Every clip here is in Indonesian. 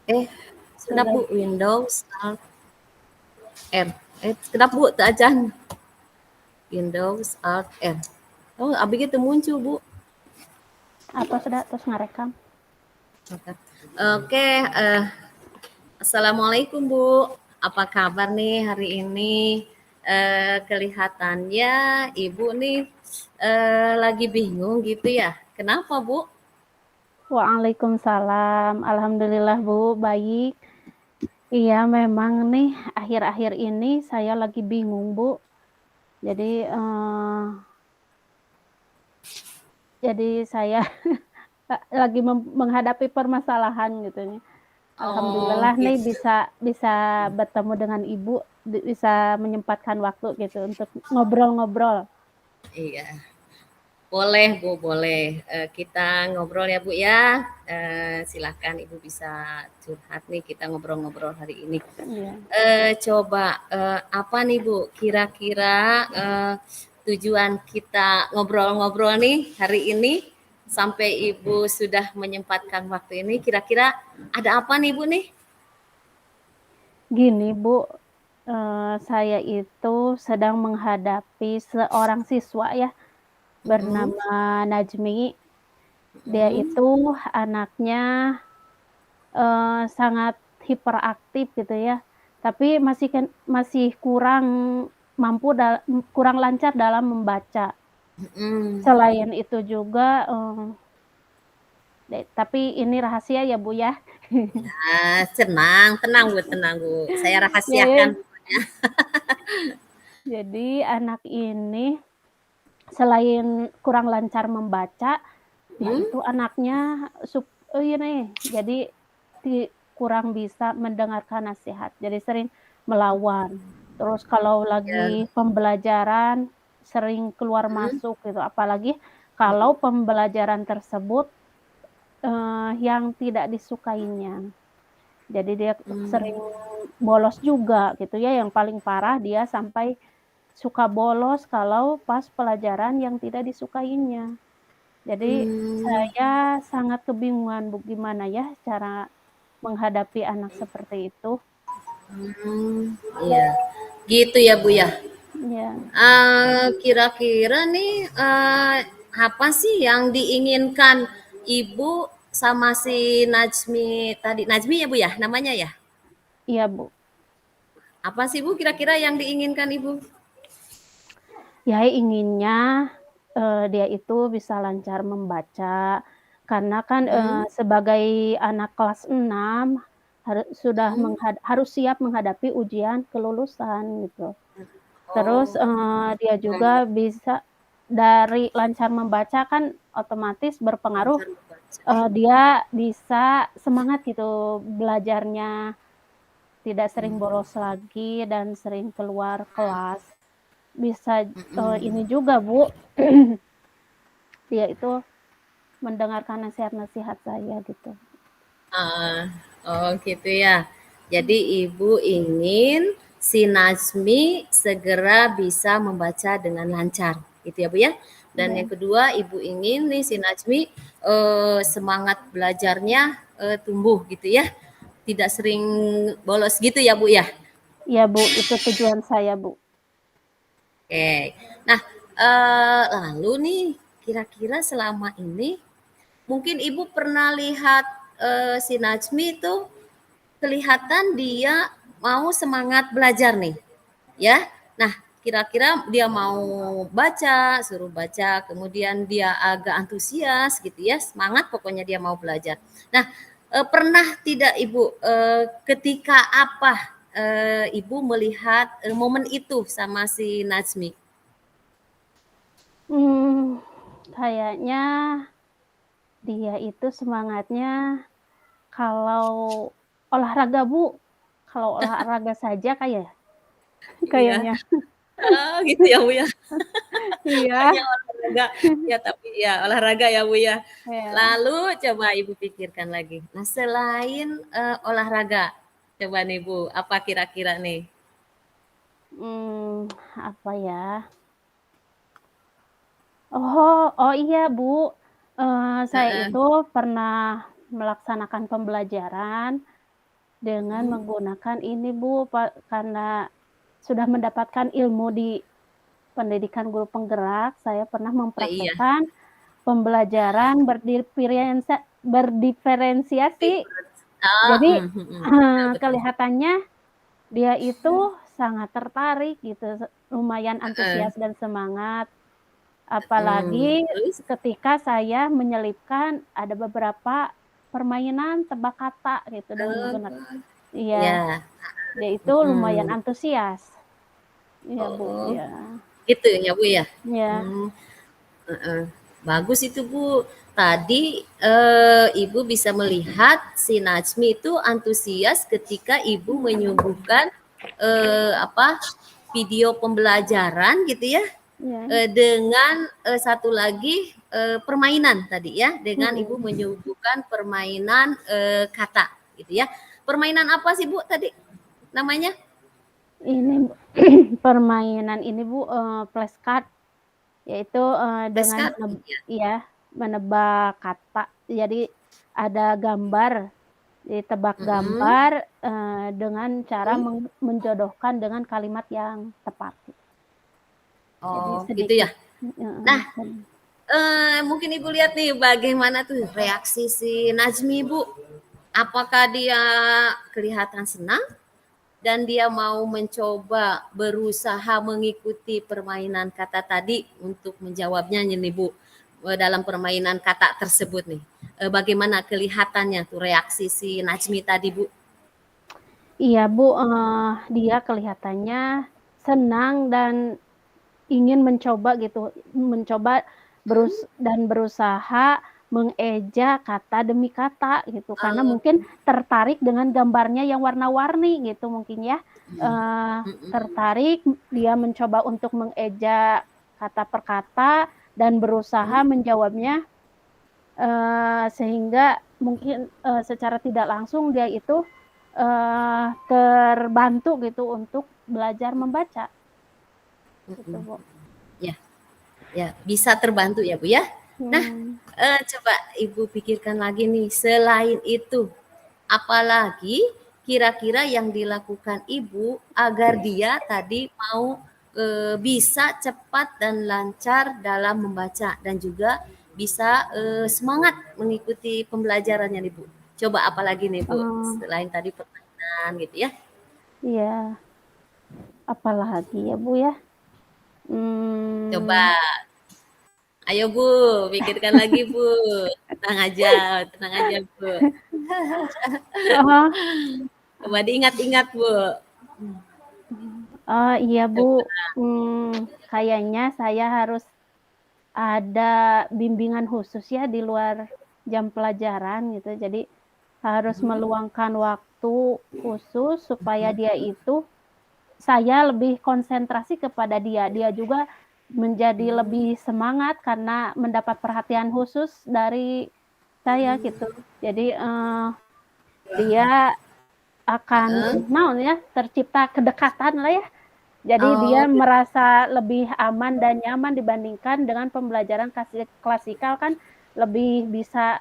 Eh, kenapa Sudah. Bu? Windows Alt R. Kenapa Bu tak ajan? Windows Alt R. Oh, abis itu muncul Bu. Apa sudah terus ngerekam? Oke, Assalamualaikum Bu. Apa kabar nih hari ini? Kelihatannya Ibu nih lagi bingung gitu ya. Kenapa Bu? Waalaikumsalam. Alhamdulillah Bu, baik. Iya, memang nih akhir-akhir ini saya lagi bingung Bu. Jadi, saya lagi menghadapi permasalahan gitu nih. Oh, Alhamdulillah nih gitu. bisa bisa bertemu dengan Ibu, bisa menyempatkan waktu gitu untuk ngobrol-ngobrol. Iya. Boleh Bu, boleh. Kita ngobrol ya Bu ya. Silahkan Ibu bisa curhat nih, kita ngobrol-ngobrol hari ini. Iya. Coba, apa nih Bu, kira-kira tujuan kita ngobrol-ngobrol nih hari ini sampai Ibu sudah menyempatkan waktu ini, kira-kira ada apa nih Bu nih? Gini Bu, saya itu sedang menghadapi seorang siswa ya, Mhm, bernama Najmi. Dia mhm, itu anaknya, sangat hiperaktif gitu ya, tapi masih kurang lancar dalam membaca. mhm. Selain itu juga, tapi ini rahasia ya Bu ya. Senang, tenang Bu, tenang Bu. Saya rahasiakan Jadi pokoknya. jadi anak ini selain kurang lancar membaca, dia Mhm, itu anaknya ini, jadi kurang bisa mendengarkan nasihat, jadi sering melawan. Terus kalau ya, lagi pembelajaran sering keluar mhm, masuk gitu, apalagi mhm, kalau pembelajaran tersebut, yang tidak disukainya. Jadi dia sering mmm, bolos juga gitu ya, yang paling parah dia sampai suka bolos kalau pas pelajaran yang tidak disukainya. Jadi mmm, saya sangat kebingungan Bu, gimana ya cara menghadapi anak seperti itu? iya. Gitu ya Bu ya? Iya, Kira-kira nih, apa sih yang diinginkan Ibu sama si Najmi tadi? Najmi ya Bu ya, namanya ya? iya Bu. Apa sih Bu kira-kira yang diinginkan Ibu? Ya inginnya, dia itu bisa lancar membaca, karena kan, Mhm, sebagai anak kelas 6 mhm. harus siap menghadapi ujian kelulusan gitu. Terus, Oh, dia juga bisa dari lancar membaca kan otomatis berpengaruh, lancar membaca. dia bisa semangat gitu belajarnya, tidak sering Mhm, bolos lagi dan sering keluar kelas. Bisa, mhm. ini juga Bu, dia itu mendengarkan nasihat-nasihat saya gitu. Heeh. Oh gitu ya. Jadi Ibu ingin si Najmi segera bisa membaca dengan lancar, gitu ya Bu ya. Dan Iya, yang kedua Ibu ingin nih si Najmi semangat belajarnya tumbuh gitu ya. Tidak sering bolos gitu ya Bu ya. iya Bu, itu tujuan saya Bu. Oke. Nah, lalu nih kira-kira selama ini mungkin Ibu pernah lihat si Najmi itu kelihatan dia mau semangat belajar nih, ya. Nah, kira-kira dia mau baca, suruh baca, kemudian dia agak antusias gitu ya, semangat pokoknya dia mau belajar. Nah, pernah tidak Ibu, ketika apa, Ibu melihat, momen itu sama si Najmi? Mmm, kayaknya dia itu semangatnya kalau olahraga Bu, kalau olahraga saja Iya. kayaknya. Oh, gitu ya, Bu, ya? Iya, Hanya olahraga, ya tapi ya olahraga ya, Bu, ya. iya. Lalu coba Ibu pikirkan lagi. Nah, selain, olahraga, coba nih, Bu, apa kira-kira nih? Mmm, apa ya? Oh iya Bu, saya Heeh, itu pernah melaksanakan pembelajaran, dengan Mhm. menggunakan ini Bu, karena sudah mendapatkan ilmu di pendidikan guru penggerak, saya pernah Oh, iya. mempraktekkan pembelajaran berdiferensiasi. Difference. Ah, Jadi, betul betul. kelihatannya dia itu sangat tertarik gitu, lumayan Heeh. antusias dan semangat. Apalagi Terus? ketika saya menyelipkan ada beberapa permainan tebak kata gitu dengan Oh, menggunakan iya, iya. dia itu lumayan Mhm. antusias. Iya, Bu, Oh, iya. gitu ya, Bu, ya? Iya, Mmm, heeh. Bagus itu, Bu. Tadi, Ibu bisa melihat si Najmi itu antusias ketika Ibu menyuguhkan, apa, video pembelajaran gitu ya, iya, dengan, satu lagi, permainan tadi ya, dengan Ibu mhm. menyuguhkan permainan, kata gitu ya. Permainan apa sih, Bu, tadi namanya? Ini permainan ini Bu, flashcard, yaitu, dengan Flashcard? Iya. iya, menebak kata. Jadi ada gambar, ditebak Mhm, gambar, dengan cara mhm. menjodohkan dengan kalimat yang tepat gitu. Jadi Oh, gitu ya? sedikit heeh, Nah, mungkin Ibu lihat nih bagaimana tuh reaksi si Najmi, Bu. Apakah dia kelihatan senang dan dia mau mencoba berusaha mengikuti permainan kata tadi untuk menjawabnya nih, Bu, dalam permainan kata tersebut nih. Bagaimana kelihatannya tuh reaksi si Najmi tadi, Bu? iya Bu, dia kelihatannya senang dan ingin mencoba gitu, mencoba Mhm. berusaha mengeja kata demi kata gitu, karena Oh, mungkin tertarik dengan gambarnya yang warna-warni gitu mungkin ya, mhm, tertarik dia mencoba untuk mengeja kata per kata dan berusaha mhm. menjawabnya, sehingga mungkin, secara tidak langsung dia itu, terbantu gitu untuk belajar membaca gitu, Mhm. Bu. Ya, ya, bisa terbantu ya, Bu, ya. Nah, Mmm, coba Ibu pikirkan lagi nih, selain itu, apalagi kira-kira yang dilakukan Ibu agar dia tadi mau, bisa cepat dan lancar dalam membaca dan juga bisa, semangat mengikuti pembelajarannya nih, Bu? Coba apalagi nih, Bu, eee, selain tadi permainan gitu ya? iya, apalagi ya, Bu, ya? Coba, Mmm, ayo Bu, pikirkan lagi Bu, tenang aja Bu. oh, Coba diingat-ingat Bu. oh, iya, Bu, Coba. kayaknya saya harus ada bimbingan khusus ya di luar jam pelajaran gitu, jadi harus Mhm, meluangkan waktu khusus supaya mhm, dia itu saya lebih konsentrasi kepada dia, dia juga menjadi mmm, lebih semangat karena mendapat perhatian khusus dari saya gitu. Jadi, dia akan heeh. naon ya, tercipta kedekatanlah ya. Jadi dia Oh, merasa lebih aman dan nyaman dibandingkan dengan pembelajaran klasikal kan lebih bisa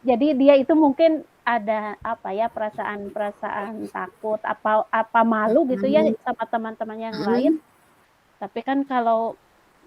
jadi dia itu mungkin ada apa ya, perasaan-perasaan takut, apa malu gitu ya mhm, sama teman-teman yang lain. mhm, Tapi kan kalau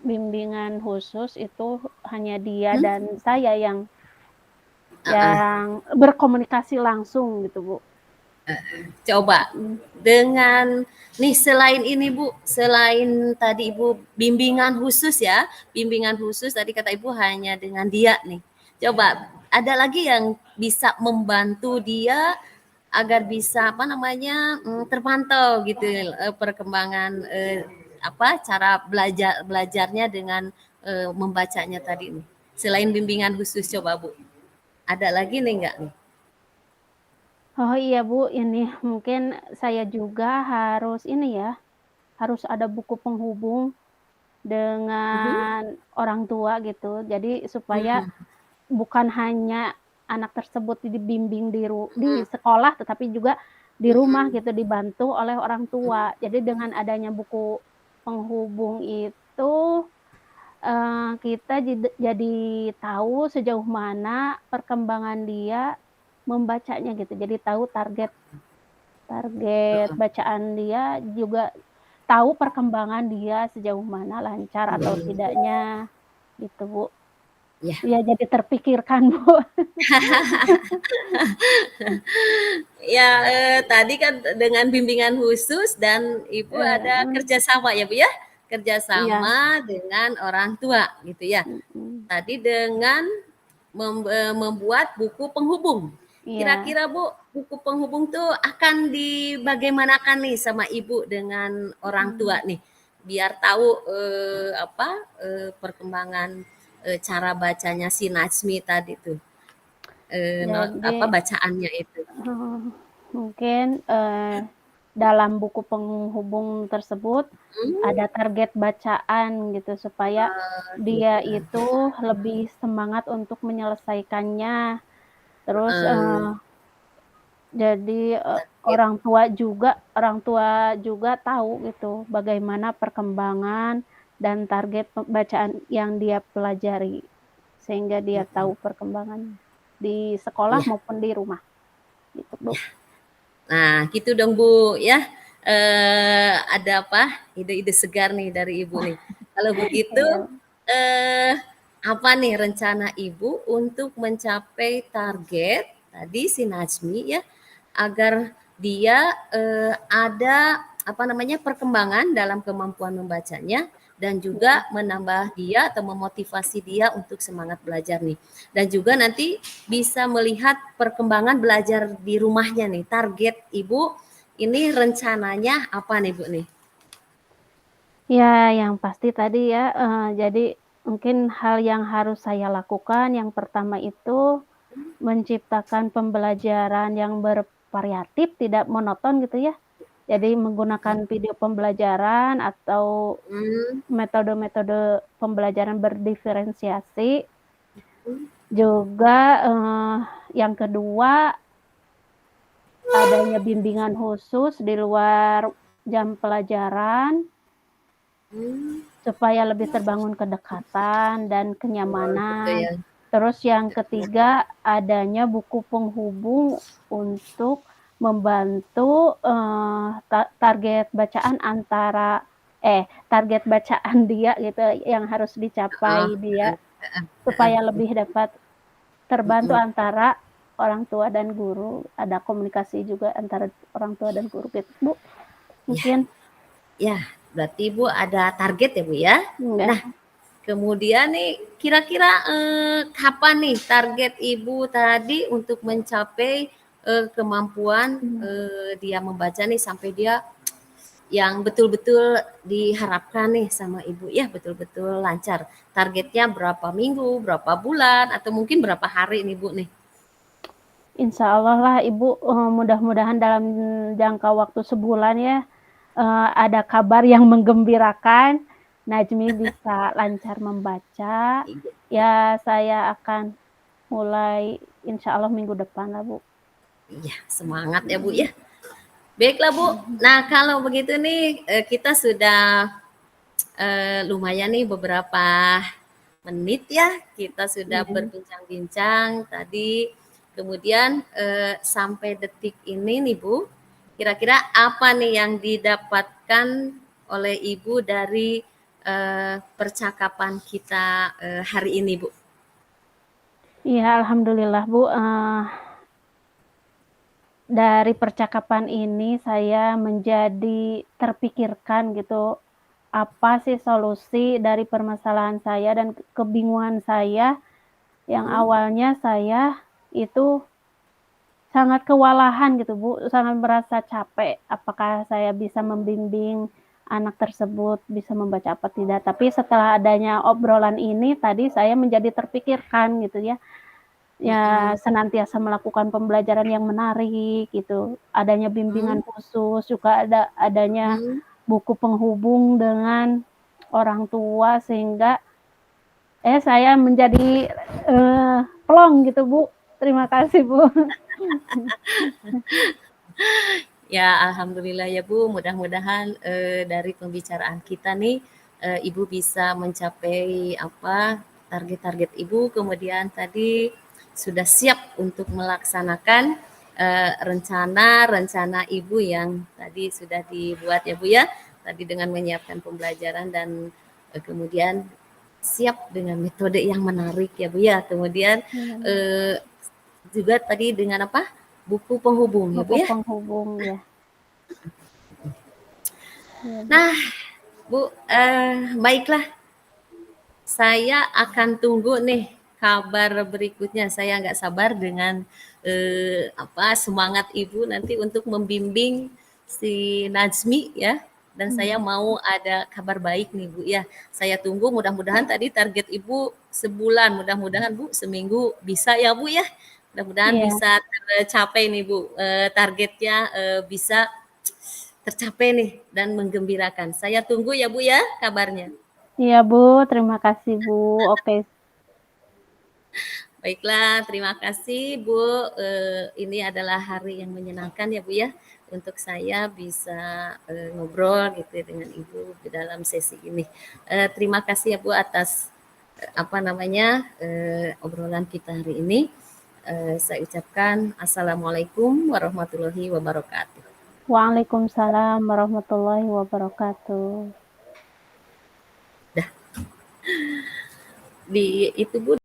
bimbingan khusus itu hanya dia mhm, dan saya heeh. yang berkomunikasi langsung gitu, Bu. Coba Mhm. dengan nih selain ini Bu, selain tadi Ibu bimbingan khusus ya, bimbingan khusus tadi kata Ibu hanya dengan dia nih. Coba ada lagi yang bisa membantu dia agar bisa apa namanya, terpantau gitu, perkembangan, apa, cara belajarnya dengan, membacanya tadi nih. Selain bimbingan khusus coba Bu, ada lagi nih enggak nih? Oh iya, Bu, ini mungkin saya juga harus ini ya, harus ada buku penghubung Mhm, dengan orang tua gitu. Jadi supaya mhm, bukan hanya anak tersebut dibimbing di mhm, sekolah, tetapi juga di rumah mhm, gitu, dibantu oleh orang tua. mhm. Jadi dengan adanya buku penghubung itu, kita jadi tahu sejauh mana perkembangan dia membacanya gitu. Jadi tahu target target Heeh. bacaan dia, juga tahu perkembangan dia sejauh mana, lancar atau tidaknya, gitu, Bu. Ya. Iya, jadi terpikirkan, Bu. Ya, tadi kan dengan bimbingan khusus dan Ibu ada Heeh, kerjasama ya, Bu, ya? iya, Kerjasama dengan orang tua gitu ya. mhm, Tadi dengan membuat buku penghubung. iya, Kira-kira Bu, buku penghubung tuh akan dibagaimanakan nih sama Ibu dengan orang tua mhm. nih? Biar tahu, perkembangan, cara bacanya si Najmi tadi tuh, Jadi bacaannya itu. mungkin, dalam buku penghubung tersebut Mmm, ada target bacaan gitu, supaya oh dia gitu. itu lebih semangat untuk menyelesaikannya. Terus, Heeh, jadi, target. orang tua juga tahu gitu bagaimana perkembangan dan target bacaan yang dia pelajari, sehingga dia Mhm, tahu perkembangannya di sekolah iya. maupun di rumah, gitu, Bu. Nah, gitu dong, Bu, ya. Ada apa, ide-ide segar nih dari Ibu nih. Kalau begitu, Iya. eee, apa nih rencana Ibu untuk mencapai target tadi si Najmi ya, agar dia, ada, perkembangan dalam kemampuan membacanya dan Iya, juga menambah dia atau memotivasi dia untuk semangat belajar nih. Dan juga nanti bisa melihat perkembangan belajar di rumahnya nih. Target Ibu ini rencananya apa nih, Bu, nih? ya yang pasti tadi ya, jadi mungkin hal yang harus saya lakukan yang pertama itu menciptakan pembelajaran yang bervariatif, tidak monoton gitu ya. Jadi menggunakan video pembelajaran atau Mmm, metode-metode pembelajaran berdiferensiasi. mhm, Juga, yang kedua adanya bimbingan khusus di luar jam pelajaran. mmm, Supaya lebih terbangun kedekatan dan oh gitu kenyamanan. ya. Terus yang ketiga, adanya buku penghubung untuk membantu, target bacaan target bacaan dia gitu yang harus Heeh, dicapai dia, heeh, heeh, heeh, supaya lebih dapat terbantu mhm, antara orang tua dan guru, ada komunikasi juga antara orang tua dan guru gitu, Bu, iya. mungkin. Ya, berarti Ibu ada target ya, Bu, ya? Enggak. Nah, kemudian nih kira-kira, kapan nih target Ibu tadi untuk mencapai, kemampuan, Mmm. dia membaca nih sampai dia yang betul-betul diharapkan nih sama Ibu ya, betul-betul lancar. Targetnya berapa minggu, berapa bulan, atau mungkin berapa hari nih, Bu, nih? Insyaallah lah Ibu, mudah-mudahan dalam jangka waktu sebulan ya, ada kabar yang menggembirakan, Najmi bisa lancar membaca. Iya, Ya saya akan mulai insyaallah minggu depan lah, Bu. iya, semangat ya, Bu, Mhm, ya. Baiklah, Bu. mhm, Nah, kalau begitu nih, kita sudah lumayan nih beberapa menit ya kita sudah iya. berbincang-bincang tadi. Kemudian sampai detik ini nih Bu, kira-kira apa nih yang didapatkan oleh Ibu dari percakapan kita hari ini Bu? Iya alhamdulillah Bu, dari percakapan ini saya menjadi terpikirkan gitu, apa sih solusi dari permasalahan saya dan kebingungan saya, yang Hmm, awalnya saya itu sangat kewalahan gitu, Bu, sangat merasa capek, apakah saya bisa membimbing anak tersebut bisa membaca apa tidak. Tapi setelah adanya obrolan ini tadi saya menjadi terpikirkan gitu ya, ya mm-mm, senantiasa melakukan pembelajaran yang menarik gitu, adanya mm, bimbingan khusus, juga adanya mm. buku penghubung dengan orang tua sehingga, saya menjadi, plong gitu, Bu. Terima kasih, Bu. Ya, alhamdulillah ya Bu, mudah-mudahan dari pembicaraan kita nih Ibu bisa mencapai apa target-target Ibu. Kemudian tadi sudah siap untuk melaksanakan rencana-rencana Ibu yang tadi sudah dibuat ya Bu ya, tadi dengan menyiapkan pembelajaran dan kemudian siap dengan metode yang menarik ya Bu ya, kemudian juga tadi dengan apa, buku penghubung ya Bu Buku ya. penghubung ya. Ya, Bu. Nah Bu, baiklah, saya akan tunggu nih kabar berikutnya. Saya nggak sabar dengan semangat Ibu nanti untuk membimbing si Najmi ya. Dan saya mau ada kabar baik nih Bu ya. Saya tunggu, mudah-mudahan tadi target Ibu sebulan, mudah-mudahan Bu seminggu bisa ya Bu ya. Mudah-mudahan Iya. bisa tercapai nih Bu, targetnya bisa tercapai nih dan menggembirakan. Saya tunggu ya Bu ya kabarnya. Iya, Bu, terima kasih, Bu. Oke. Baiklah, terima kasih Bu. Ini adalah hari yang menyenangkan ya Bu ya, untuk saya bisa ngobrol gitu ya dengan Ibu di dalam sesi ini. Terima kasih ya Bu atas obrolan kita hari ini. Saya ucapkan Assalamualaikum warahmatullahi wabarakatuh. Waalaikumsalam warahmatullahi wabarakatuh. Di itu Bu.